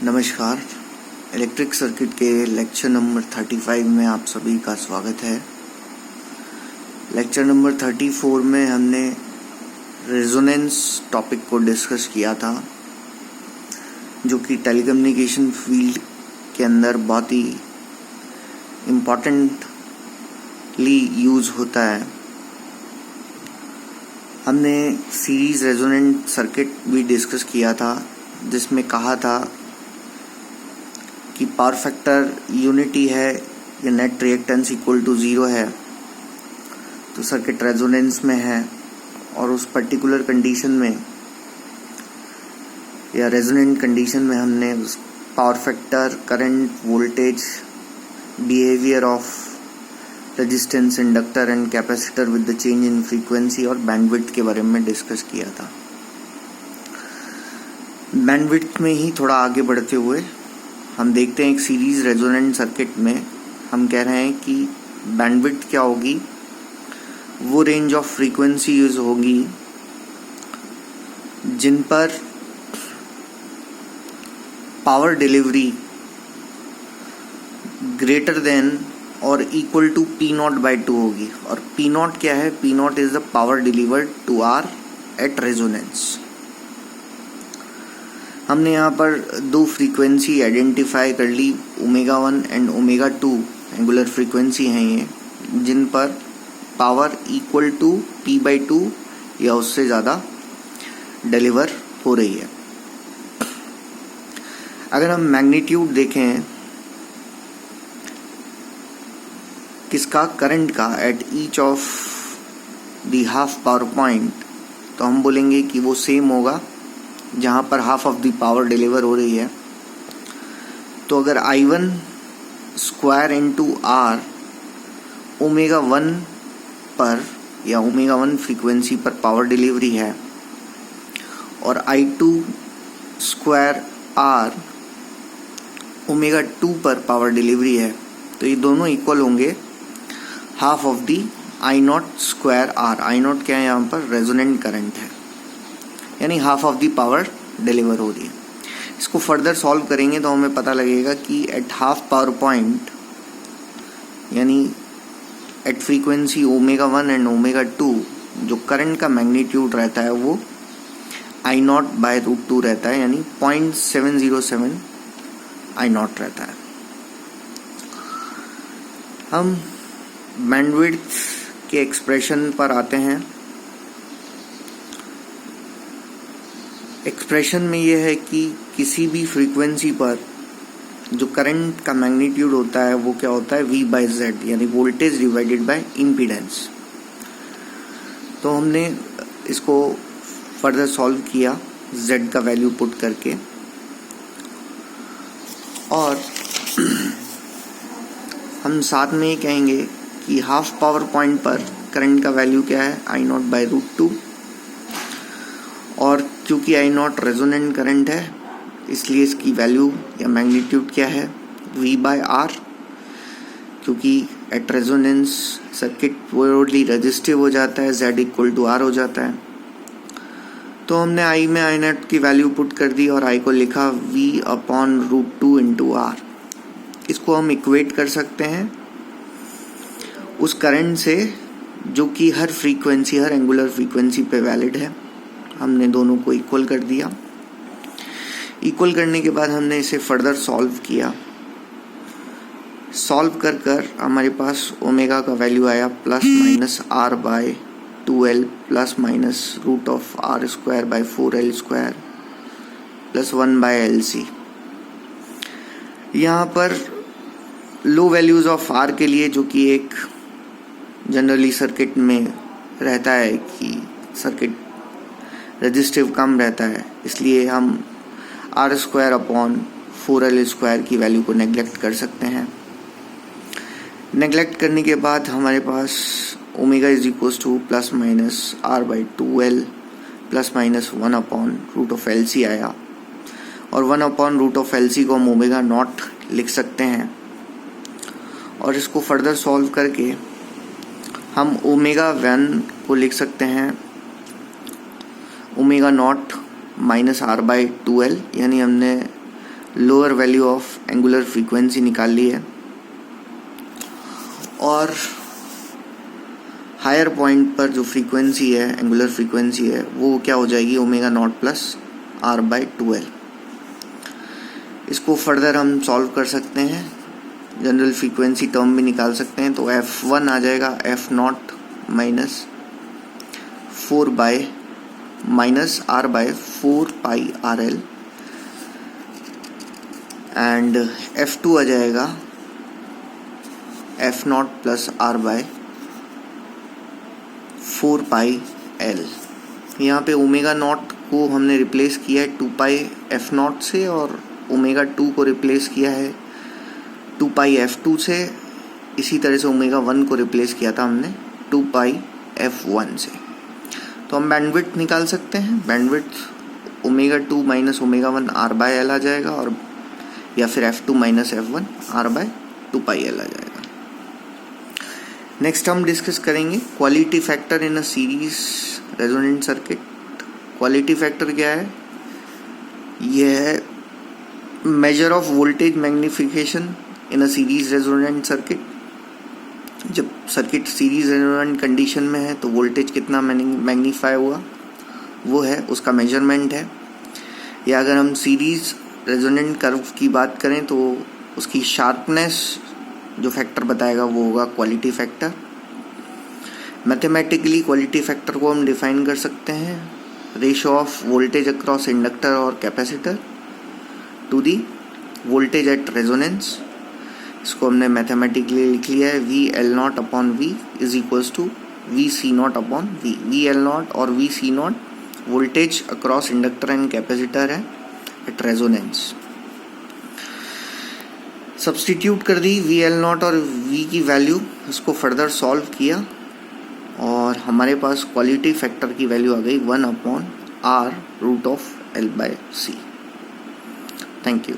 नमस्कार। Electric circuit के lecture number 35 में आप सभी का स्वागत है। लेक्चर नंबर 34 में हमने रेजोनेंस टॉपिक को डिस्कस किया था, जो कि टेलीकम्युनिकेशन फील्ड के अंदर बहुत ही इम्पॉर्टेंटली यूज होता है। हमने सीरीज रेजोनेंट सर्किट भी डिस्कस किया था, जिसमें कहा था कि पावर फैक्टर यूनिटी है या नेट रिएक्टेंस इक्वल टू 0 है तो सर्किट रेजोनेंस में है, और उस पर्टिकुलर कंडीशन में या रेजोनेंट कंडीशन में हमने उस power factor, current, voltage, behaviour of resistance, inductor and capacitor with the change in frequency और बैंडविड्थ के बारे में डिस्कस किया था। बैंडविड्थ में ही थोड़ा आगे बढ़ते हुए हम देखते हैं एक सीरीज रेजोनेंट सर्किट में हम कह रहे हैं कि बैंडविड्थ क्या होगी, वो रेंज ऑफ फ्रीक्वेंसी यूज होगी जिन पर पावर डिलीवरी ग्रेटर देन और इक्वल टू P0/2 होगी। और P0 क्या है? P0 is the power delivered to R at resonance. हमने यहाँ पर दो फ्रीक्वेंसी आइडेंटिफाई कर ली, ω1 एंड ω2 एंगुलर फ्रीक्वेंसी हैं ये, जिन पर पावर इक्वल टू P/2 या उससे ज़्यादा डिलीवर हो रही है। अगर हम मैग्नीट्यूड देखें किसका, करंट का, at each of the half power point, तो हम बोलेंगे कि वो सेम होगा जहाँ पर half of the power deliver हो रही है। तो अगर I1 स्क्वायर इंटू R ω1 पर या ω1 फ्रीक्वेंसी पर पावर डिलीवरी है, और I2 स्क्वायर R ω2 पर पावर डिलीवरी है, तो ये दोनों इक्वल होंगे half of the I0 square R। I0 क्या है? यहाँ पर रेजोनेंट करंट है, यानी half of the power deliver हो रही है। इसको फर्दर सॉल्व करेंगे तो हमें पता लगेगा कि एट हाफ पावर पॉइंट, यानी एट फ्रीक्वेंसी ω1 एंड ω2, जो करंट का मैग्नीट्यूड रहता है वो I0/√2 रहता है, यानी 0.707 I0 रहता है। हम बैंडविड्थ के एक्सप्रेशन पर आते हैं। एक्सप्रेशन में यह है कि किसी भी फ्रीक्वेंसी पर जो करंट का मैग्नीट्यूड होता है वो क्या होता है? V/Z, यानी वोल्टेज डिवाइडेड बाय इम्पीडेंस। तो हमने इसको फर्दर सॉल्व किया Z का वैल्यू पुट करके, और हम साथ में ये कहेंगे कि हाफ पावर पॉइंट पर करंट का वैल्यू क्या है? I0/√2। और क्योंकि I0 रेजोनेंट करंट है, इसलिए इसकी वैल्यू या मैग्नीट्यूड क्या है? V/R। क्योंकि at resonance circuit purely resistive हो जाता है, Z = R हो जाता है। तो हमने I में I0 की वैल्यू पुट कर दी और I को लिखा V/√2 × R। इसको हम इक्वेट कर सकते हैं उस करंट से जो कि हर फ्रीक्वेंसी, हर एंगुलर फ्रीक्वेंसी पे वैलिड है। हमने दोनों को इक्वल कर दिया। इक्वल करने के बाद हमने इसे फर्दर सॉल्व किया। सॉल्व कर हमारे पास ओमेगा का वैल्यू आया ±R/2L ±√R²/4L² +1/LC। यहाँ पर लो वैल्यूज ऑफ R के लिए, जो कि एक जनरली सर्किट में रहता है कि सर्किट रेजिस्टिव कम रहता है, इसलिए हम R²/4L² की वैल्यू को नेग्लेक्ट कर सकते हैं। नेग्लेक्ट करने के बाद हमारे पास ओमेगा = ±R/2L ±1/√LC आया, और 1/√LC को हम ω0 लिख सकते हैं। और इसको फर्दर सॉल्व करके हम ω1 को लिख सकते हैं ω0 -R/2L, यानी हमने lower value of angular frequency निकाल ली है और हायर पॉइंट पर जो फ्रीक्वेंसी है, एंगुलर फ्रीक्वेंसी है, वो क्या हो जाएगी, omega naught plus R by 2l। इसको फर्दर हम सॉल्व कर सकते हैं, जनरल फ्रीक्वेंसी टर्म भी निकाल सकते हैं। तो F1 आ जाएगा F naught minus 4 by minus R by 4 pi RL and F2 आ जाएगा F naught plus R by 4 pi L। यहाँ पे ओमेगा नॉट को हमने रिप्लेस किया है 2 पाई F नॉट से और ओमेगा 2 को रिप्लेस किया है 2 पाई F2 से। इसी तरह से ओमेगा 1 को रिप्लेस किया था हमने 2 पाई F1 से। तो हम बैंडविड्थ निकाल सकते हैं। Bandwidth omega 2 minus omega 1 R by L आ जाएगा और या फिर F2 minus F1 R by 2 pi L आ जाएगा। नेक्स्ट हम डिस्कस करेंगे quality factor in a series resonant circuit. Quality factor क्या है? यह है measure of voltage magnification in a series resonant circuit. जब सर्किट सीरीज रेजोनेंट कंडीशन में है तो वोल्टेज कितना मैग्नीफाई हुआ, वो है उसका मेजरमेंट है। या अगर हम सीरीज रेजोनेंट कर्व की बात करें तो उसकी शार्पनेस जो फैक्टर बताएगा वो होगा quality factor. Mathematically quality factor को हम डिफाइन कर सकते हैं ratio of voltage across inductor और capacitor to the voltage at resonance. इसको हमने मैथमेटिकली लिख लिया है V L naught upon V is equals to V C naught upon V. V L naught और V C naught voltage across inductor and capacitor है at resonance. Substitute कर दी V L naught और V की value, इसको further solve किया और हमारे पास क्वालिटी फैक्टर की वैल्यू आ गई 1 upon R root of L by C। Thank you.